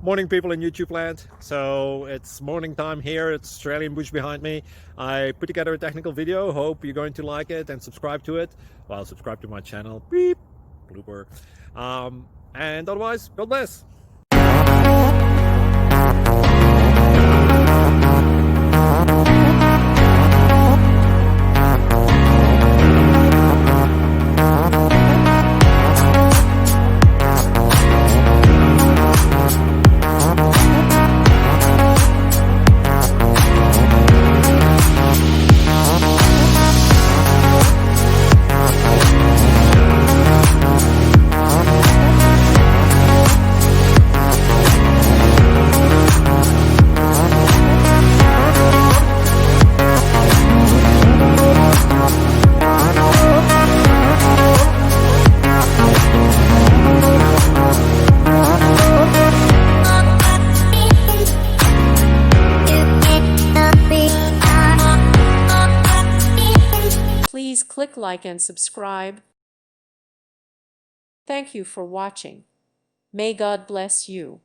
Morning, people in YouTube land. So it's morning time here. It's Australian bush behind me. I put together a technical video. Hope you're going to like it and subscribe to it. Well, subscribe to my channel. Beep, blooper. And otherwise, God bless. Please click like and subscribe. Thank you for watching. May God bless you.